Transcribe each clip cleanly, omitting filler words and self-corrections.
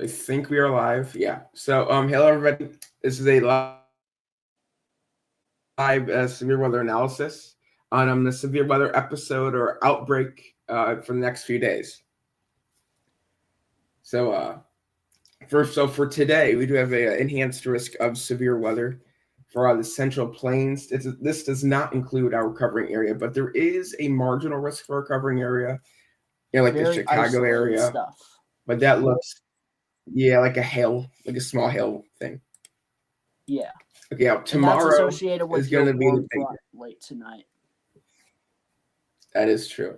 I think we are live. Yeah. So, hello everybody. This is a live severe weather analysis on the severe weather episode or outbreak for the next few days. So, for today, we do have an enhanced risk of severe weather for the Central Plains. This does not include our covering area, but there is a marginal risk for our covering area, like the Very Chicago isolated area. stuff. But that looks, like a small hail thing. Yeah. Okay, And tomorrow that's associated with is going your to be the warm big. front late tonight. That is true.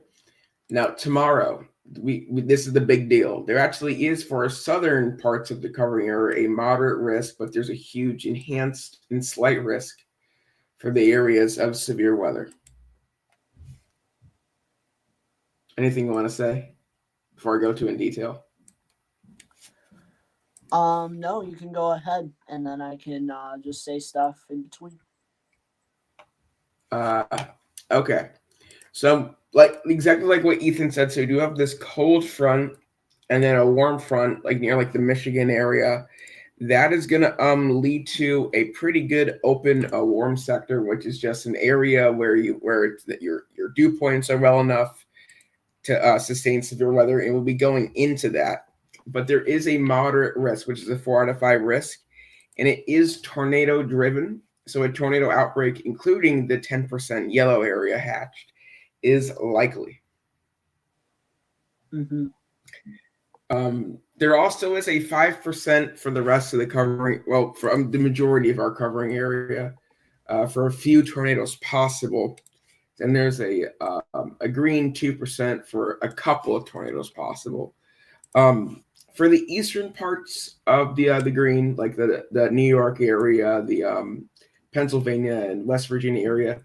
Now tomorrow, we this is the big deal. There actually is for southern parts of the covering area a moderate risk, but there's a huge enhanced and slight risk for the areas of severe weather. Anything you want to say before I go to in detail? No, you can go ahead, and then I can just say stuff in between. Okay. So, exactly like what Ethan said, so we do have this cold front and then a warm front, like near the Michigan area. That is going to lead to a pretty good open warm sector, which is just an area where your dew points are well enough to sustain severe weather, and we'll be going into that. But there is a moderate risk, which is a 4 out of 5 risk, and it is tornado driven. So a tornado outbreak, including the 10% yellow area hatched, is likely. Mm-hmm. There also is a 5% for the rest of the covering, well, for the majority of our covering area, for a few tornadoes possible. And there's a green 2% for a couple of tornadoes possible. For the eastern parts of the green, like the New York area, the Pennsylvania and West Virginia area,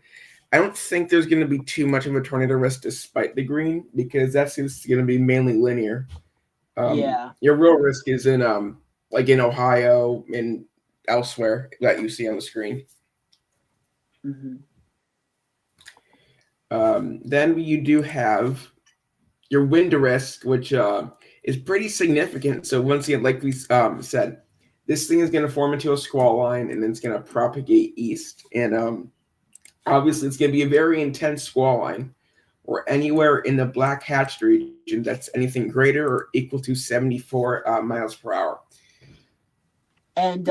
I don't think there's going to be too much of a tornado risk despite the green, because that seems going to be mainly linear. Your real risk is in in Ohio and elsewhere that you see on the screen. Mm-hmm. Then you do have your wind risk, which is pretty significant. So once again, like we said, this thing is going to form into a squall line, and then it's going to propagate east. And obviously, it's going to be a very intense squall line, or anywhere in the black hatched region that's anything greater or equal to 74 miles per hour. And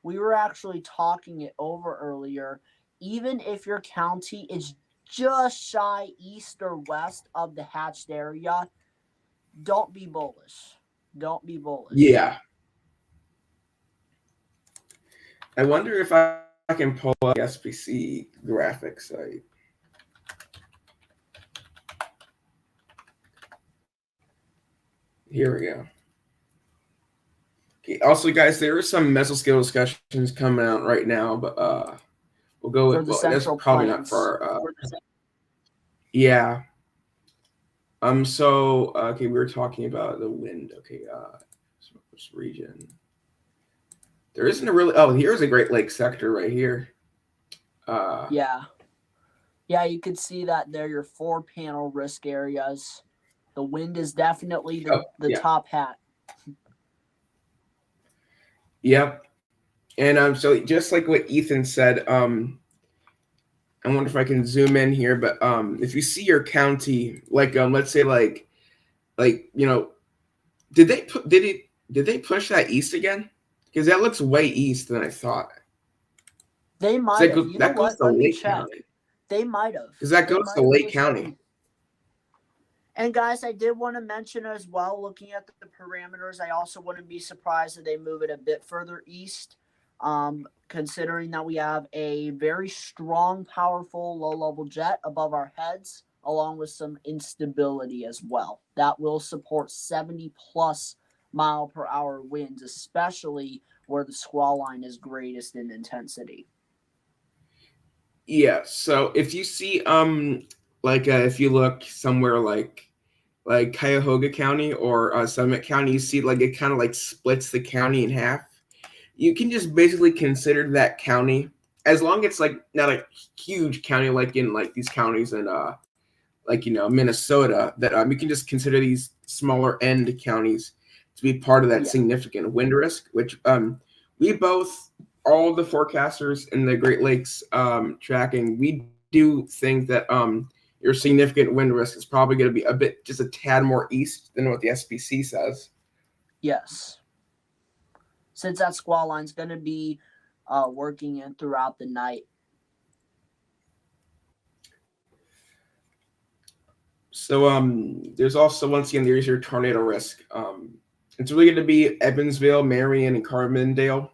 we were actually talking it over earlier. Even if your county is just shy east or west of the hatched area, don't be bullish. Don't be bullish. Yeah. I wonder if I can pull up the SPC graphic site. Here we go. Okay. Also, guys, there are some mesoscale discussions coming out right now, but we'll go with that's probably not for our. Yeah. So okay, we were talking about the wind. Okay. This region. There isn't a really. Oh, here's a Great Lakes sector right here. Yeah, you could see that there. Your 4-panel risk areas. The wind is definitely the top hat. Yep. And so just like what Ethan said, I wonder if I can zoom in here, but if you see your county, let's say did they push that east again? Because that looks way east than I thought. They might have. That goes to Lake County. They might have. Because that goes to Lake County. And guys, I did want to mention as well, looking at the parameters, I also wouldn't be surprised if they move it a bit further east, considering that we have a very strong, powerful, low-level jet above our heads, along with some instability as well. That will support 70-plus mile-per-hour winds, especially where the squall line is greatest in intensity. Yeah, so if you see, if you look somewhere like Cuyahoga County or Summit County, you see it kind of splits the county in half. You can just basically consider that county, as long as it's not a huge county like in these counties in Minnesota, that you can just consider these smaller end counties to be part of that Yeah. significant wind risk, which we both, all the forecasters in the Great Lakes tracking, we do think that your significant wind risk is probably going to be just a tad more east than what the SPC says. Yes. Since that squall line's going to be working in throughout the night. So there's also, once again, there's your tornado risk. It's really going to be Evansville, Marion, and Carbondale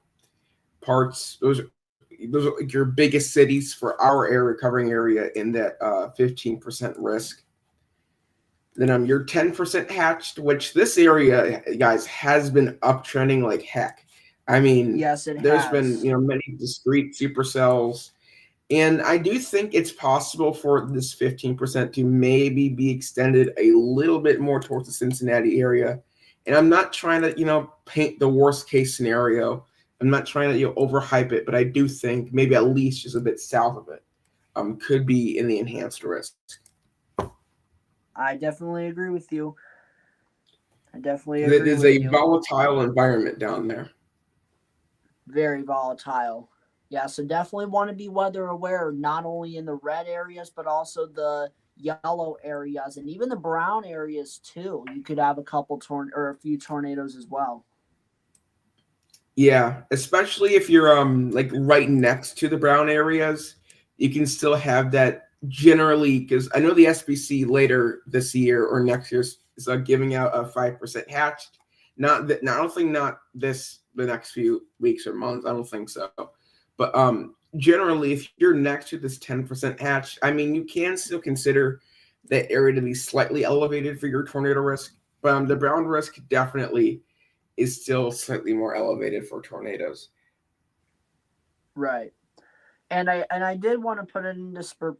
parts. Those are like your biggest cities for our area covering area in that 15% risk. Then your 10% hatched, which this area, guys, has been uptrending like heck. I mean, Yes, it there's has. been many discrete supercells. And I do think it's possible for this 15% to maybe be extended a little bit more towards the Cincinnati area. And I'm not trying to, paint the worst case scenario. I'm not trying to, overhype it, but I do think maybe at least just a bit south of it could be in the enhanced risk. I definitely agree with you. It is a volatile environment down there. Very volatile. Yeah, so definitely want to be weather aware, not only in the red areas, but also the yellow areas and even the brown areas too. You could have a few tornadoes as well. Yeah, especially if you're like right next to the brown areas, you can still have that generally, because I know the SBC later this year or next year is giving out a 5% hatched. Not that, I don't think not the next few weeks or months. I don't think so. But generally, if you're next to this 10% hatch, I mean, you can still consider that area to be slightly elevated for your tornado risk. But the brown risk definitely is still slightly more elevated for tornadoes. Right. And I did want to put it into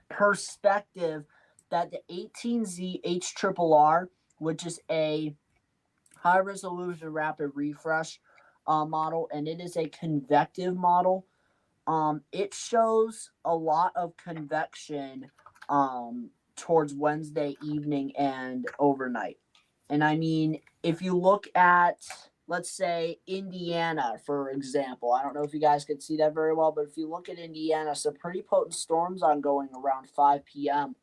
perspective that the 18Z HRRR, which is a high resolution rapid refresh model, and it is a convective model. It shows a lot of convection towards Wednesday evening and overnight. And I mean, if you look at, let's say, Indiana, for example, I don't know if you guys can see that very well, but if you look at Indiana, some pretty potent storms ongoing around 5 p.m.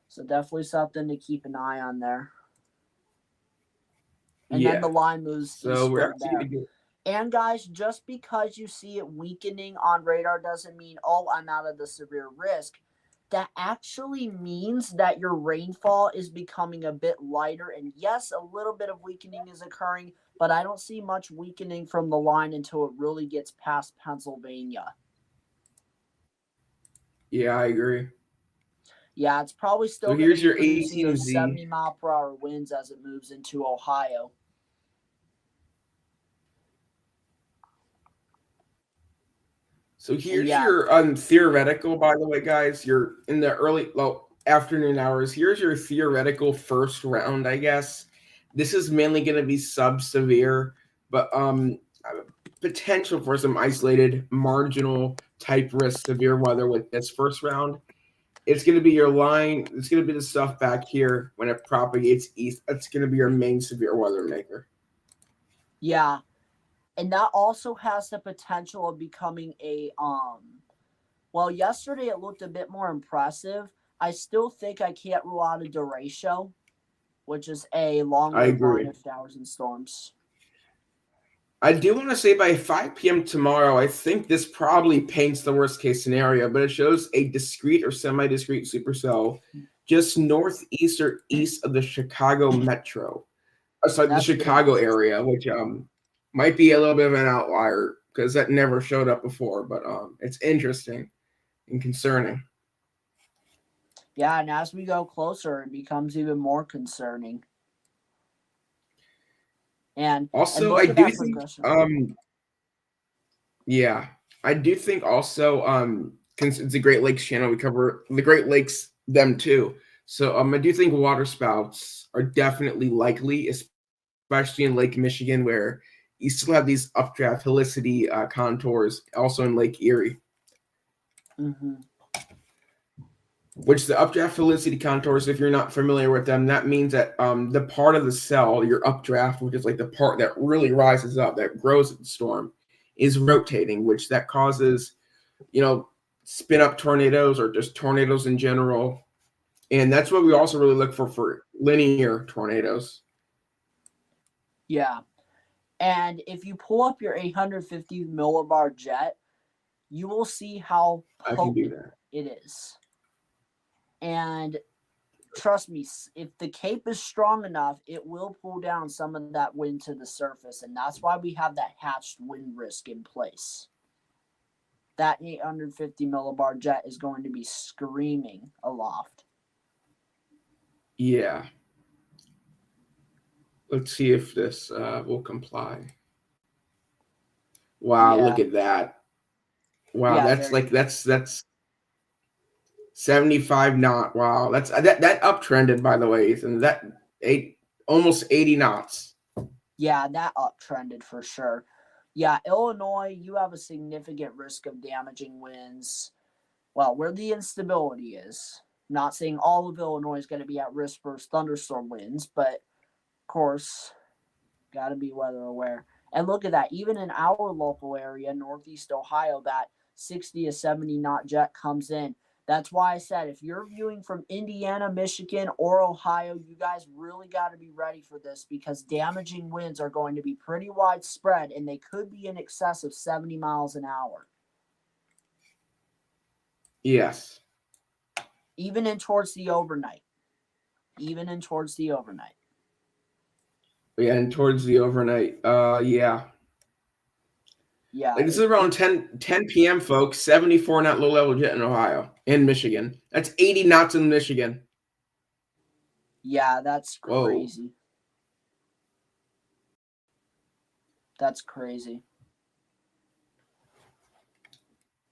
So definitely something to keep an eye on there. And then the line moves so we're eastern there. And guys, just because you see it weakening on radar doesn't mean, oh, I'm out of the severe risk. That actually means that your rainfall is becoming a bit lighter. And yes, a little bit of weakening is occurring, but I don't see much weakening from the line until it really gets past Pennsylvania. Yeah, I agree. Yeah, it's probably still going to be producing those 70 mile per hour winds as it moves into Ohio. So here's your theoretical, by the way, guys. You're in the early afternoon hours. Here's your theoretical first round, I guess. This is mainly going to be sub-severe, but potential for some isolated, marginal type risk severe weather with this first round. It's going to be your line. It's going to be the stuff back here when it propagates east. That's going to be your main severe weather maker. Yeah. And that also has the potential of becoming a well, yesterday it looked a bit more impressive. I still think I can't rule out a derecho, which is a long-lived line of showers and storms. I do want to say by 5 p.m. tomorrow, I think this probably paints the worst case scenario, but it shows a discrete or semi-discrete supercell just northeast or east of the Chicago metro. The Chicago area, which might be a little bit of an outlier because that never showed up before, but it's interesting and concerning. Yeah, and as we go closer, it becomes even more concerning. And also, I do think, yeah, I do think also, since it's the Great Lakes channel, we cover the Great Lakes, them too. So I do think waterspouts are definitely likely, especially in Lake Michigan, where you still have these updraft helicity contours, also in Lake Erie. Mm-hmm. which the updraft velocity contours, if you're not familiar with them, that means that the part of the cell, your updraft, which is like the part that really rises up, that grows at the storm, is rotating, which that causes, spin up tornadoes or just tornadoes in general. And that's what we also really look for linear tornadoes. Yeah. And if you pull up your 850 millibar jet, you will see how I can do potent that. it is. And trust me, if the cape is strong enough, it will pull down some of that wind to the surface. And that's why we have that hatched wind risk in place. That 850 millibar jet is going to be screaming aloft. Yeah. Let's see if this will comply. Wow, Yeah. look at that. Wow, Yeah, that's 75 knot. Wow, that uptrended, by the way, Ethan. That almost 80 knots. Yeah, that uptrended for sure. Yeah, Illinois, you have a significant risk of damaging winds. Well, where the instability is. Not saying all of Illinois is going to be at risk for thunderstorm winds, but of course, got to be weather aware. And look at that. Even in our local area, Northeast Ohio, that 60 to 70 knot jet comes in. That's why I said if you're viewing from Indiana, Michigan, or Ohio, you guys really got to be ready for this because damaging winds are going to be pretty widespread and they could be in excess of 70 miles an hour. Yes. Even in towards the overnight. Yeah, and towards the overnight. Yeah. Yeah. Like this is around 10 p.m., folks. 74 knot low level jet in Ohio, in Michigan. That's 80 knots in Michigan. Yeah, that's crazy. Whoa. That's crazy.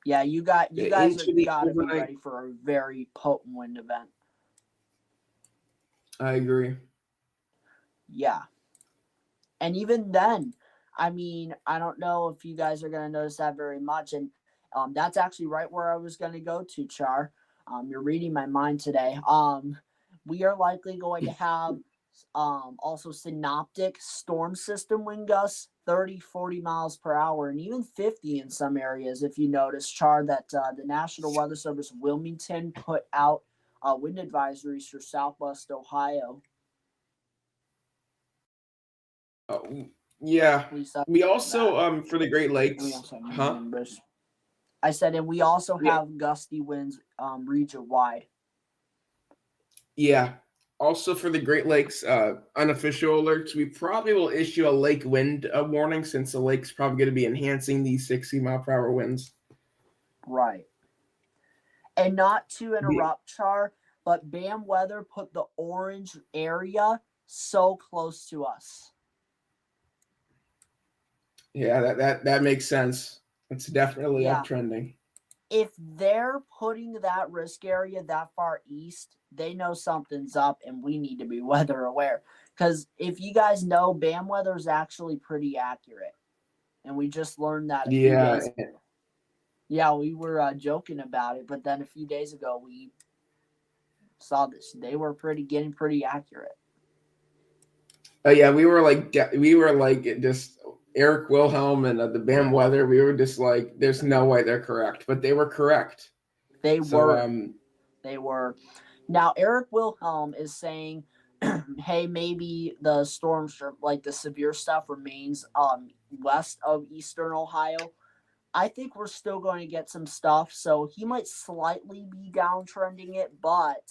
Yeah, you guys have got to be ready for a very potent wind event. I agree. Yeah. And even then, I mean, I don't know if you guys are going to notice that very much. And that's actually right where I was going to go to, Char. You're reading my mind today. We are likely going to have also synoptic storm system wind gusts 30, 40 miles per hour, and even 50 in some areas. If you notice, Char, that the National Weather Service Wilmington put out wind advisories for Southwest Ohio. Yeah. We also for the Great Lakes. I said, and we also have gusty winds region wide. Yeah. Also for the Great Lakes unofficial alerts, we probably will issue a lake wind warning since the lake's probably going to be enhancing these 60-mile-per-hour winds. Right. And not to interrupt, Char, but BAM Weather put the orange area so close to us. Yeah, that makes sense. It's definitely uptrending. If they're putting that risk area that far east, they know something's up and we need to be weather aware. Because if you guys know, BAM weather is actually pretty accurate. And we just learned that a few days ago. Yeah, we were joking about it, but then a few days ago we saw this. They were getting pretty accurate. Yeah, we were like just Eric Wilhelm and the BAM weather. We were just like, there's no way they're correct, but they were correct. They were. Now Eric Wilhelm is saying, hey, maybe the storms, like the severe stuff, remains west of eastern Ohio. I think we're still going to get some stuff, so he might slightly be downtrending it, but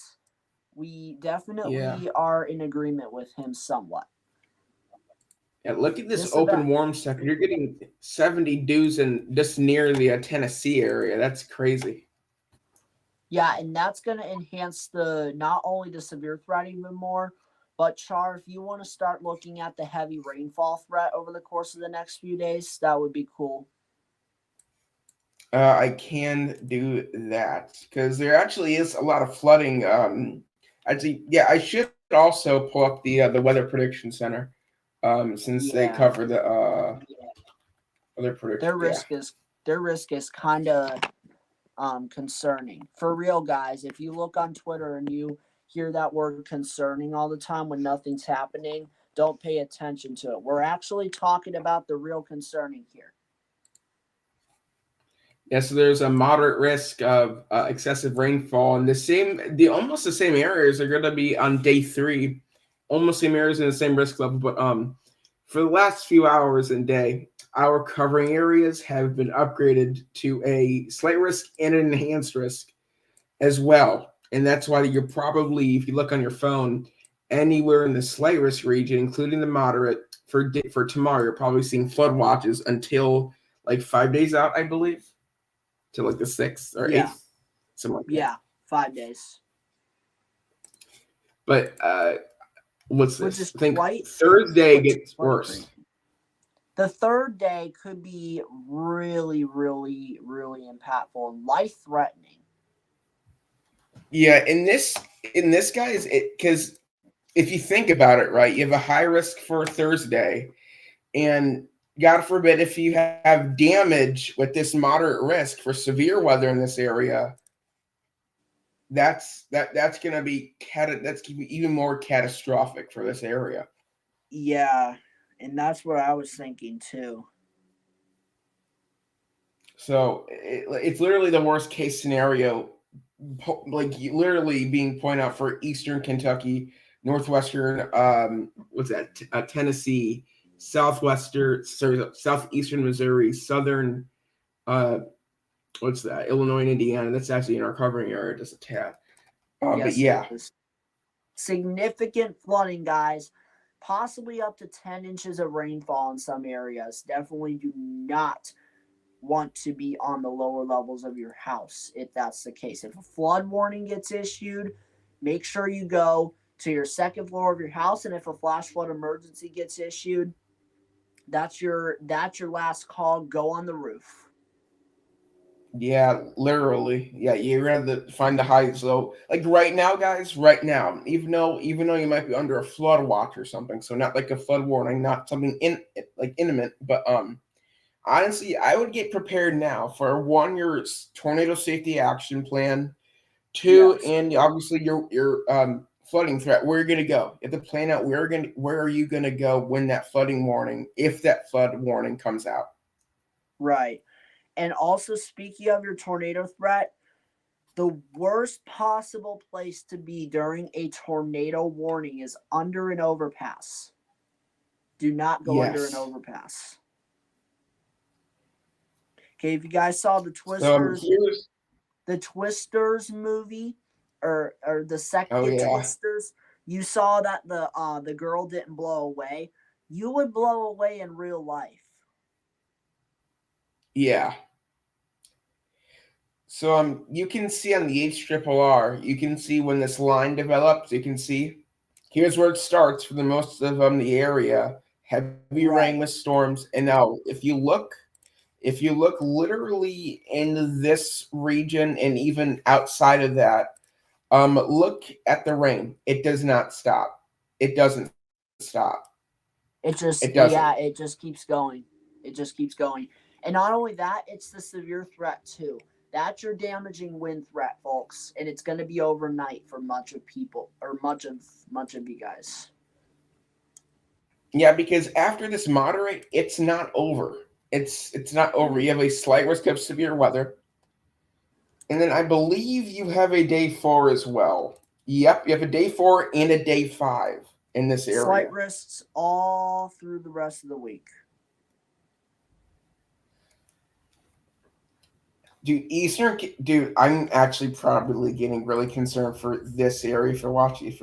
we definitely are in agreement with him somewhat. Yeah, look at this open warm sector. You're getting 70 dews in just near the Tennessee area. That's crazy. Yeah, and that's going to enhance not only the severe threat even more, but Char, if you want to start looking at the heavy rainfall threat over the course of the next few days, that would be cool. I can do that because there actually is a lot of flooding. I should also pull up the Weather Prediction Center since they cover the weather prediction. Their risk is kind of concerning. For real, guys, if you look on Twitter and you hear that word concerning all the time when nothing's happening, don't pay attention to it. We're actually talking about the real concerning here. Yeah, so there's a moderate risk of excessive rainfall, and almost the same areas are going to be on day 3, almost same areas in the same risk level. But for the last few hours and day, our covering areas have been upgraded to a slight risk and an enhanced risk as well, and that's why you're probably, if you look on your phone, anywhere in the slight risk region, including the moderate, for tomorrow, you're probably seeing flood watches until like 5 days out, I believe. To like the 6th or 8th, something like that. Yeah, 5 days. But what's Which this? is I think quite Thursday gets worse. crazy. The third day could be really, really, really impactful and life-threatening. Yeah, in this guys, because if you think about it, right, you have a high risk for Thursday, and God forbid if you have damage with this moderate risk for severe weather in this area, that's going to be even more catastrophic for this area. Yeah, and that's what I was thinking too. So it's literally the worst case scenario, like literally being pointed out for Eastern Kentucky, Northwestern, Tennessee, Southeastern Missouri, Southern, Illinois and Indiana. That's actually in our covering area, just a tad. But yeah. Significant flooding, guys. Possibly up to 10 inches of rainfall in some areas. Definitely do not want to be on the lower levels of your house if that's the case. If a flood warning gets issued, make sure you go to your second floor of your house, and if a flash flood emergency gets issued, that's your last call. Go on the roof. Yeah, literally. Yeah, you're gonna have to find the highest low. Like right now, guys, right now, even though you might be under a flood watch or something, so not like a flood warning, not something imminent, but honestly, I would get prepared now for one, your tornado safety action plan, two, Yes. and obviously your flooding threat. Where you're gonna go? You have to plan out where are you gonna go when that flooding warning, if that flood warning comes out. Right. And also, speaking of your tornado threat, the worst possible place to be during a tornado warning is under an overpass. Do not go under an overpass. Okay, if you guys saw the Twisters movie, or the second Twisters, you saw that the girl didn't blow away. You would blow away in real life. Yeah. So you can see on the HRRR, you can see when this line develops. You can see here's where it starts for the most of the area. Heavy rain with storms, and now if you look literally in this region and even outside of that, look at the rain. It does not stop. It doesn't stop. It just keeps going. It just keeps going. And not only that, it's the severe threat too. That's your damaging wind threat, folks, and it's going to be overnight for much of you guys. Yeah, because after this moderate, it's not over. It's not over. You have a slight risk of severe weather. And then I believe you have a day 4 as well. Yep, you have a day 4 and a day 5 in this area. Slight risks all through the rest of the week. Dude, I'm actually probably getting really concerned for this area. If you're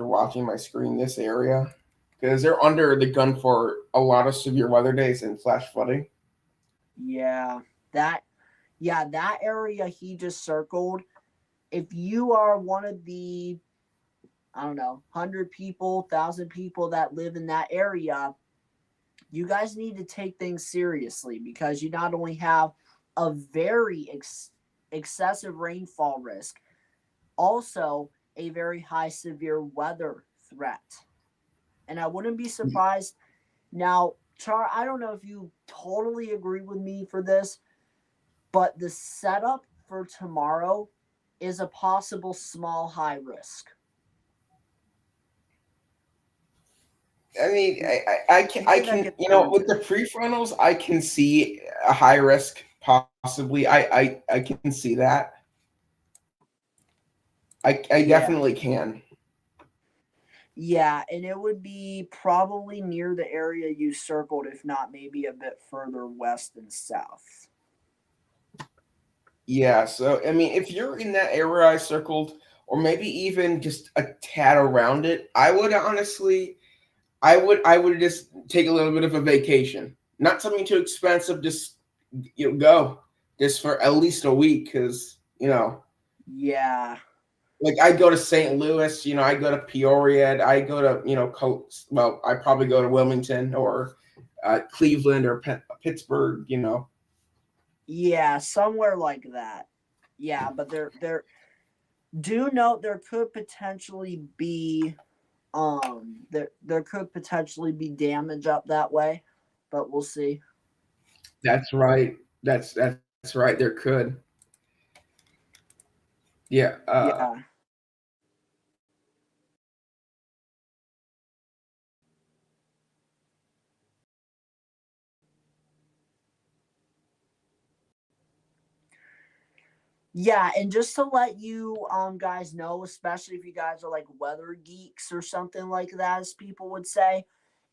watching my screen, this area, because they're under the gun for a lot of severe weather days and flash flooding. Yeah, that area he just circled. If you are one of the, 100 people, 1,000 people that live in that area, you guys need to take things seriously, because you not only have a very excessive rainfall risk, also a very high severe weather threat. And I wouldn't be surprised. Now, I don't know if you totally agree with me for this, but the setup for tomorrow is a possible small high risk. I mean, I can, with the prefrontals, I can see a high risk possibly. I can see that. I definitely can. Yeah, and it would be probably near the area you circled, if not maybe a bit further west and south. Yeah, so I mean, if you're in that area I circled, or maybe even just a tad around it, I would just take a little bit of a vacation. Not something too expensive, just go just for at least a week, because Yeah. like I go to St. Louis, I go to Peoria, I go to I probably go to Wilmington or Cleveland or Pittsburgh. Yeah, somewhere like that. Yeah, but there do note there could potentially be there could potentially be damage up that way, but we'll see. That's right. That's right. There could. Yeah. Yeah. Yeah, and just to let you guys know, especially if you guys are like weather geeks or something like that, as people would say,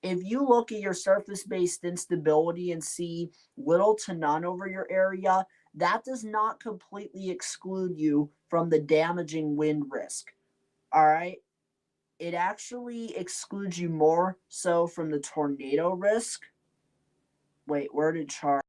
if you look at your surface-based instability and see little to none over your area, that does not completely exclude you from the damaging wind risk. All right? It actually excludes you more so from the tornado risk. Wait, where did Char?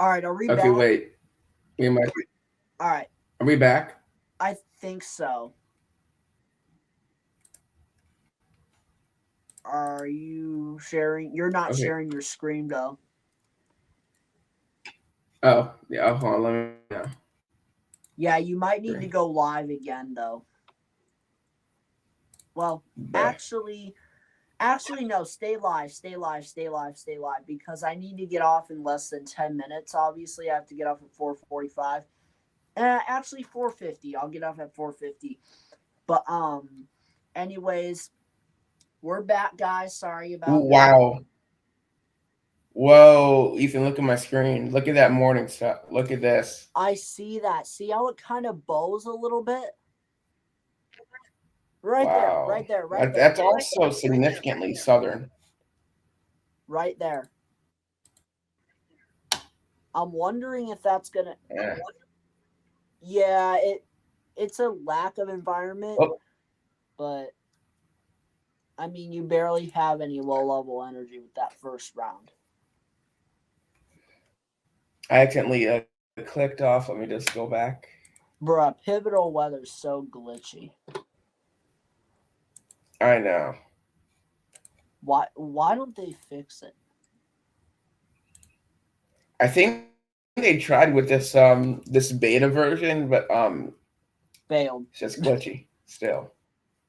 All right, are we Okay. back? Wait. We might. All right, Are we back? I think so. Are you sharing? You're not Okay. sharing your screen though. Oh yeah. Hold on. Let me know. Yeah, you might need to Screen. go live again though. Well, Okay. actually no, stay live, stay live, stay live, stay live because I need to get off in less than 10 minutes. Obviously, I have to get off at 4:45. Actually 4:50. I'll get off at 4:50. But anyways, we're back guys. Sorry Ooh, about that. wow. Whoa, Ethan, look at my screen. Look at that morning stuff. Look at this. I see that. See how it kind of bows a little bit? Right there, Wow. right there, right That, there. that's also significantly southern. Right there. I'm wondering if that's gonna. Yeah. Yeah, it's a lack of environment, Oh, but I mean, you barely have any low level energy with that first round. I accidentally clicked off. Let me just go back. Bruh, pivotal weather's so glitchy. I know. Why don't they fix it? I think they tried with this beta version, but Failed. it's just glitchy still.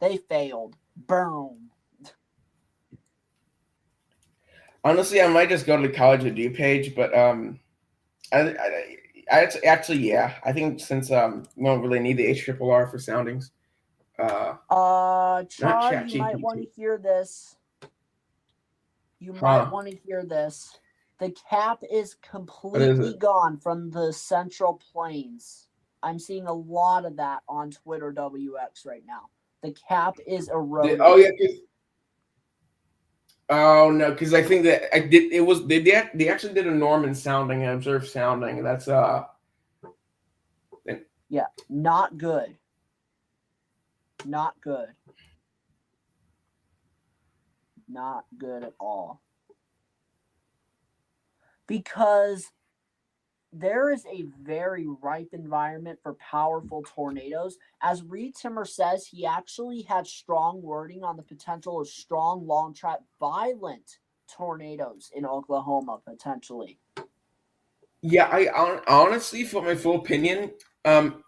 They failed. Boom. Honestly, I might just go to the College of Do page, but actually, yeah. I think since we don't really need the HRRR for soundings, not Char, Chat you might want to GPT. hear this. You might Huh? want to hear this. The cap is What is completely it? gone from the Central Plains. I'm seeing a lot of that on Twitter WX right now. The cap is eroding. Oh yeah, Oh no, because I think that I did. It was they actually did a Norman sounding and observed sounding. That's Yeah, not good. Not good. Not good at all. Because there is a very ripe environment for powerful tornadoes. As Reed Timmer says, he actually had strong wording on the potential of strong, long track, violent tornadoes in Oklahoma, potentially. Yeah, honestly, for my full opinion,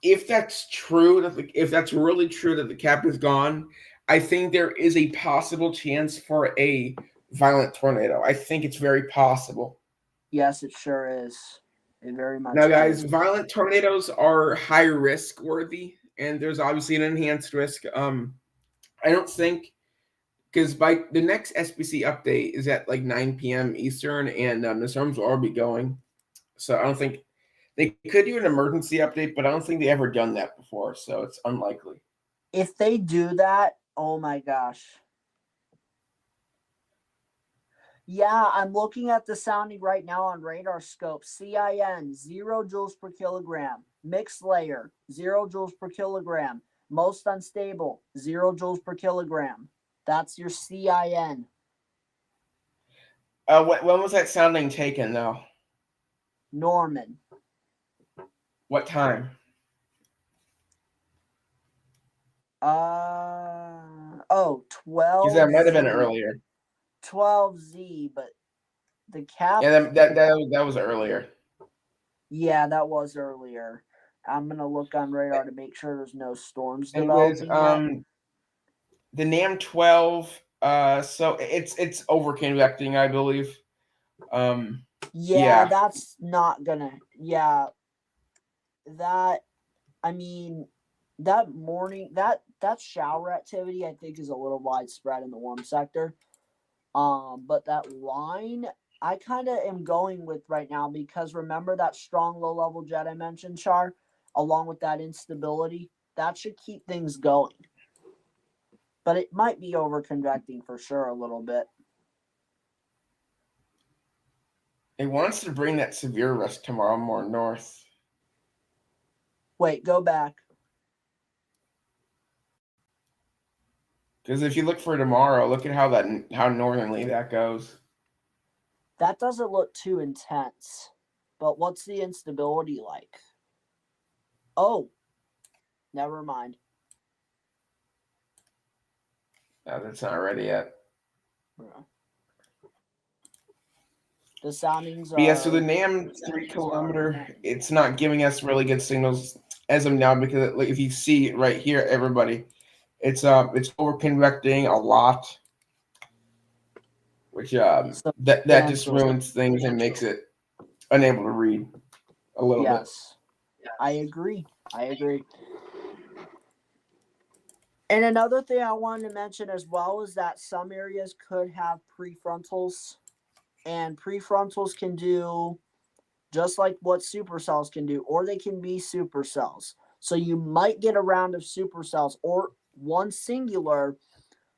if that's true, if that's really true that the cap is gone, I think there is a possible chance for a violent tornado. I think it's very possible. Yes, it sure is. It very much Now, guys, is. violent tornadoes are high risk worthy, and there's obviously an enhanced risk. I don't think because by the next SBC update is at like 9 p.m. Eastern, and the storms will already be going. So I don't think they could do an emergency update, but I don't think they ever done that before, so it's unlikely. If they do that, oh my gosh. Yeah, I'm looking at the sounding right now on radar scope. CIN 0 joules per kilogram. Mixed layer 0 joules per kilogram. Most unstable 0 joules per kilogram. That's your CIN. When was that sounding taken, though? Norman. What time? Oh, Because that might have been 12Z. earlier. 12Z, but the cap. Yeah, that was earlier. Yeah, that was earlier. I'm gonna look on radar to make sure there's no storms Anyways, developing yet. the NAM 12. So it's over convecting, I believe. Yeah, Yeah. that's not gonna. Yeah, that. I mean, that morning that shower activity I think is a little widespread in the warm sector. But that line I kind of am going with right now because remember that strong low level jet I mentioned, Char, along with that instability, that should keep things going. But it might be over convecting for sure a little bit. It wants to bring that severe risk tomorrow more north. Wait, go back. Because if you look for tomorrow, look at how northerly that goes. That doesn't look too intense. But what's the instability like? Oh, never mind. No, that's not ready yet. The soundings are. But yeah, so the NAM 3 kilometer, it's not giving us really good signals as of now because like if you see right here, everybody, it's over convecting a lot, which that just ruins things and makes it unable to read a little bit. Yes, I agree. And another thing I wanted to mention as well is that some areas could have prefrontals, and prefrontals can do just like what supercells can do, or they can be supercells. So you might get a round of supercells or one singular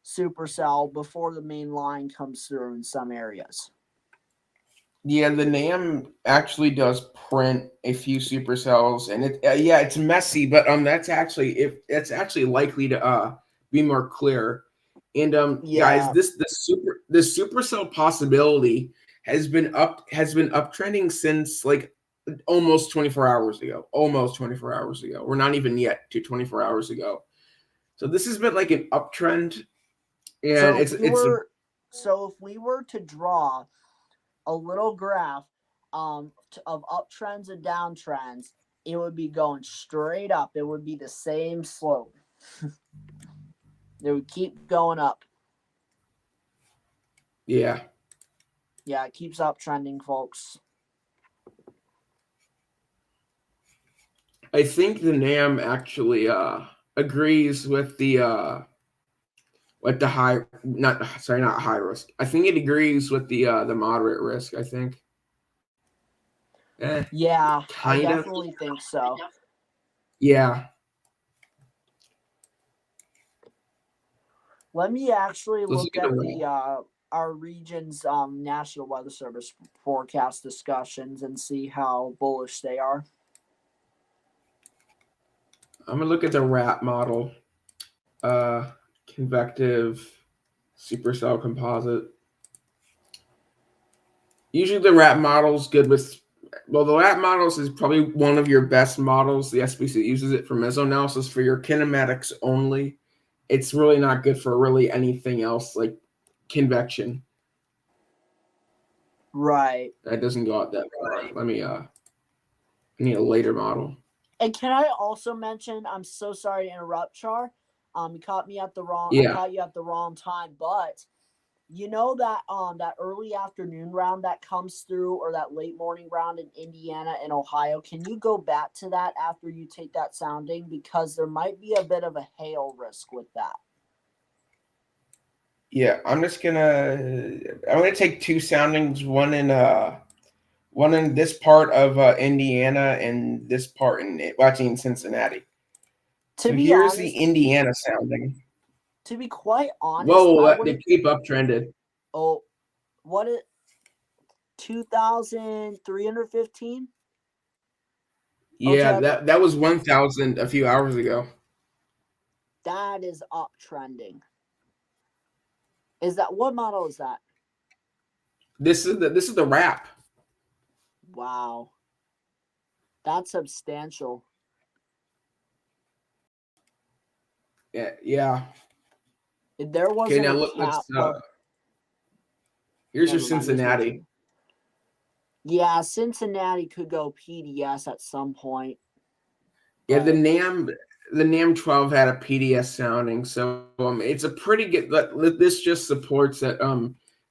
supercell before the main line comes through in some areas. Yeah, the NAM actually does print a few supercells, and it's messy, but that's actually likely to be more clear. And guys, the supercell possibility has been uptrending since like almost 24 hours ago. Almost 24 hours ago. We're not even yet to 24 hours ago. So this has been like an uptrend, and so if we were to draw a little graph of uptrends and downtrends, it would be going straight up. It would be the same slope. It would keep going up. Yeah. Yeah, it keeps uptrending, folks. I think the NAM actually agrees with the not high risk. I think it agrees with the moderate risk, I think. Yeah, I kind of. definitely think so. Yeah. Let me actually look at the our region's National Weather Service forecast discussions and see how bullish they are. I'm gonna look at the RAP model, convective supercell composite. Usually the RAP model is good with. Well, the RAP models is probably one of your best models. The SBC uses it for mesoanalysis for your kinematics only. It's really not good for really anything else like convection. Right. That doesn't go out that far. Let me I need a later model. And can I also mention, I'm so sorry to interrupt, Char. You caught me at the wrong I Yeah. caught you at the wrong time, but you know that that early afternoon round that comes through, or that late morning round in Indiana and Ohio, can you go back to that after you take that sounding? Because there might be a bit of a hail risk with that. Yeah, I'm gonna take two soundings, one in this part of Indiana and this part in Cincinnati. To So be here's the honest, Indiana sounding. to be quite honest, I Whoa, they wouldn't. keep uptrended. Oh, what it 2,315? Yeah, Okay, that was 1,000 a few hours ago. that is uptrending. Is that what model is that? This is the wrap. Wow, that's substantial. Yeah. If there Okay, wasn't now a look. cap, well, Here's your never mind. Just Cincinnati. mention. Yeah, Cincinnati could go PDS at some point. Yeah, but- the NAM 12 had a PDS sounding, so it's a pretty good. This just supports that.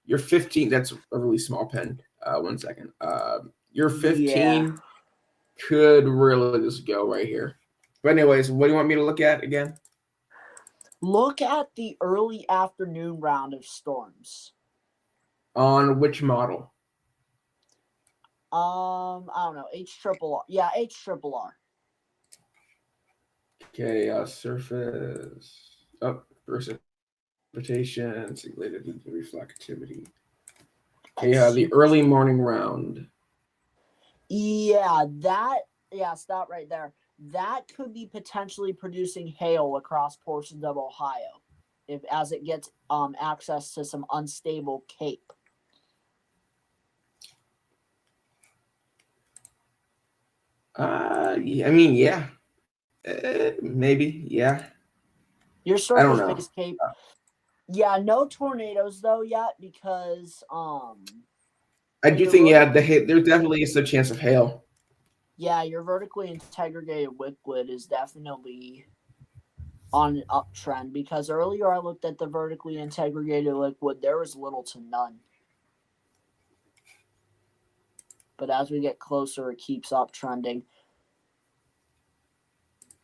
Your 15. That's a really small pen. 1 second. Your 15 could really just go right here. But anyways, what do you want me to look at again? Look at the early afternoon round of storms. On which model? I don't know. HRRR. Yeah, HRRR. Okay, surface up precipitation, simulated reflectivity. Okay, the early morning round. Yeah, stop right there. That could be potentially producing hail across portions of Ohio, as it gets access to some unstable cape. Yeah, I mean, yeah, maybe, yeah. Your I don't know. surface-based cape. Yeah, no tornadoes though yet because I do think there definitely is a chance of hail. Yeah, your vertically integrated liquid is definitely on an uptrend because earlier I looked at the vertically integrated liquid, there was little to none. But as we get closer, it keeps uptrending.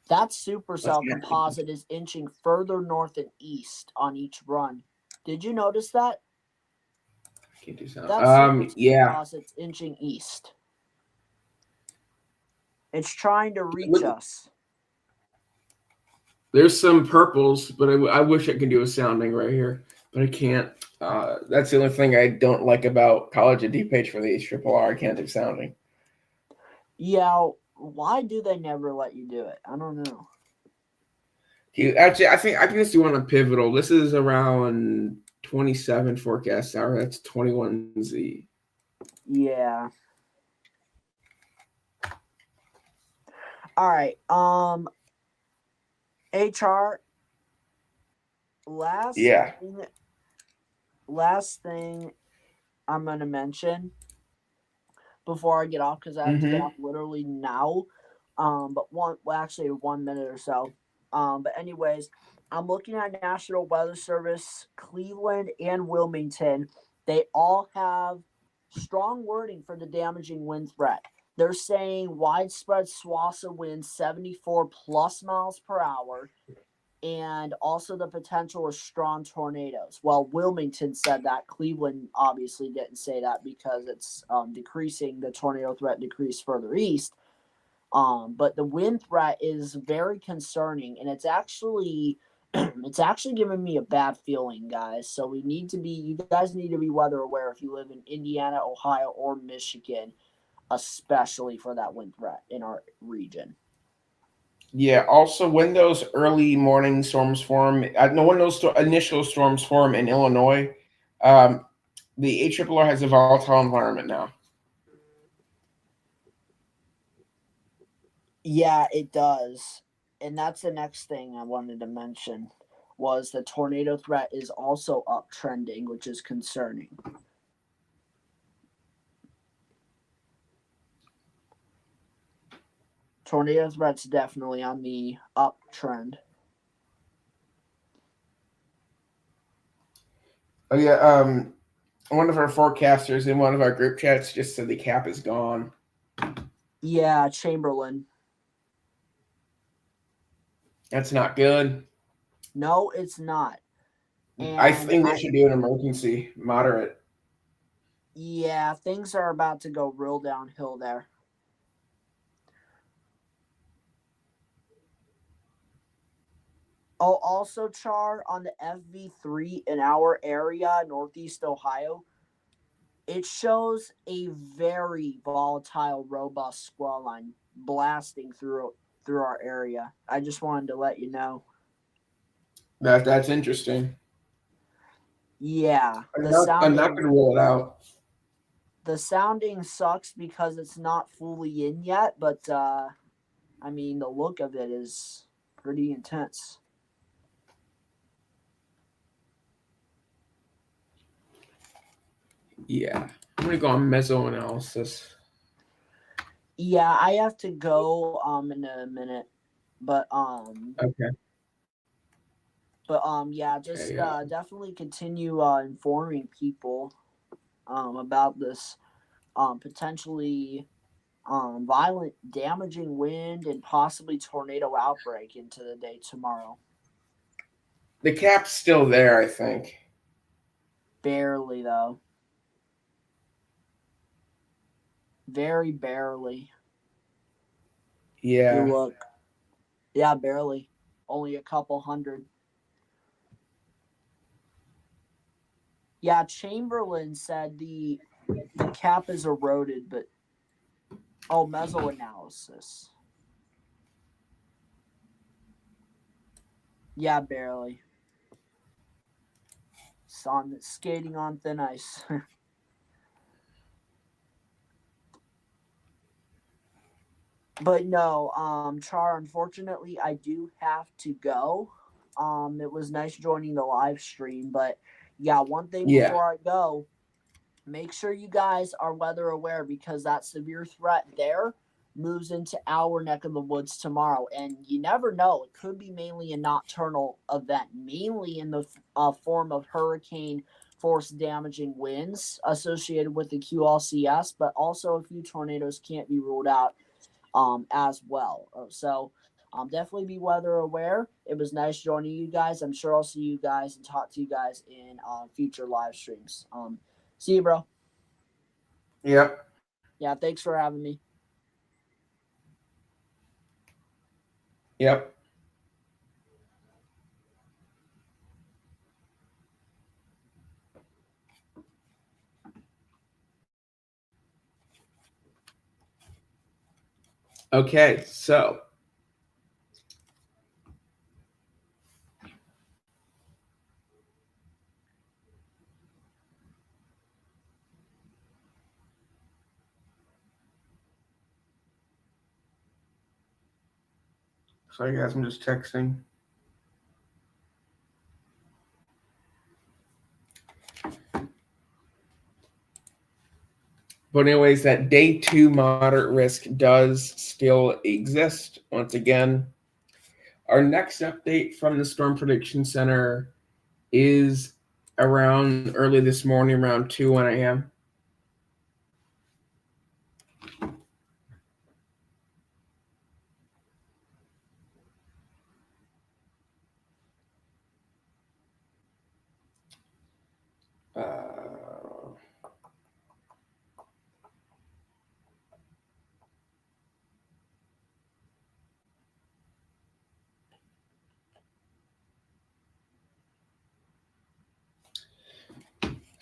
That supercell composite is inching further north and east on each run. Did you notice that? Can't do sound. That supercell Yeah. composite's inching east. It's trying to reach us. There's some purples, but I wish I could do a sounding right here, but I can't. That's the only thing I don't like about College of Deep H for the HRRR. I can't do sounding. Yeah, why do they never let you do it? I don't know. Actually, I think I can just do one on Pivotal. This is around 27 forecast hour. That's 21Z. Yeah. All right. HR. Last thing I'm gonna mention before I get off, because I have to get off literally now. But actually 1 minute or so. But anyways, I'm looking at National Weather Service, Cleveland and Wilmington. They all have strong wording for the damaging wind threat. They're saying widespread swaths of wind, 74 plus miles per hour, and also the potential of strong tornadoes. Well, Wilmington said that. Cleveland obviously didn't say that because it's decreasing. The tornado threat decreased further east. But the wind threat is very concerning, and it's actually It's actually giving me a bad feeling, guys. So you guys need to be weather aware if you live in Indiana, Ohio, or Michigan, especially for that wind threat in our region. Yeah. Also, when those early morning storms form, no, when those initial storms form in Illinois, um, the ARRR has a volatile environment now. Yeah, it does. And that's the next thing I wanted to mention was the tornado threat is also uptrending, which is concerning. Tornado threat's definitely on the uptrend. Oh yeah. One of our forecasters in one of our group chats just said the cap is gone. Yeah, Chamberlain. That's not good. No, it's not. I And think they should do an emergency moderate. yeah, things are about to go real downhill there. Oh, also, Char, on the FV3 in our area, Northeast Ohio, it shows a very volatile, robust squall line blasting through our area. I just wanted to let you know. That's interesting. Yeah, I'm not going to rule it out. the sounding sucks because it's not fully in yet, but I mean the look of it is pretty intense. Yeah, I'm going to go on mesoanalysis. Yeah, I have to go in a minute, but Okay. yeah, just Okay. Yeah. definitely continue informing people about this potentially violent, damaging wind and possibly tornado outbreak into the day tomorrow. The cap's still there, I think. Barely though, very barely. You Yeah. look, yeah, barely, only a couple hundred. Yeah, Chamberlain said the cap is eroded, but oh, mesoanalysis. Yeah, barely. Skating on thin ice. But no, Char, unfortunately, I do have to go. It was nice joining the live stream, but yeah, one thing Yeah. before I go, make sure you guys are weather aware because that severe threat there moves into our neck of the woods tomorrow, and you never know. It could be mainly a nocturnal event, mainly in the form of hurricane force damaging winds associated with the QLCS, but also a few tornadoes can't be ruled out as well. So definitely be weather aware. It was nice joining you guys. I'm sure I'll see you guys and talk to you guys in future live streams. See you, bro. Yep. Yeah, thanks for having me. Yep. Okay, so sorry guys, I'm just texting. But anyways, that day 2 moderate risk does still exist. Once again, our next update from the Storm Prediction Center is around early this morning, around 2 a.m.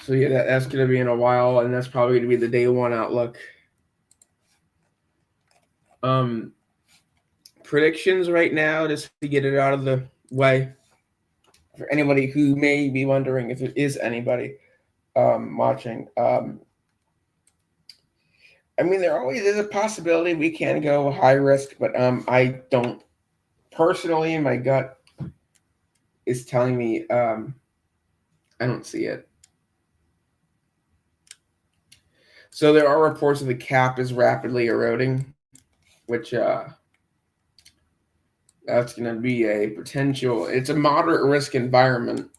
So yeah, that's going to be in a while, and that's probably going to be the day one outlook. Predictions right now, just to get it out of the way, for anybody who may be wondering if there is anybody watching. I mean, there always is a possibility we can go high risk, but I don't personally. My gut is telling me I don't see it. So there are reports that the cap is rapidly eroding, which that's going to be a potential. It's a moderate risk environment.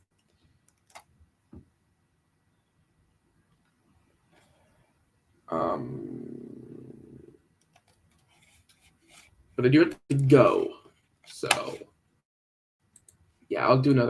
But I do have to go. So yeah, I'll do another.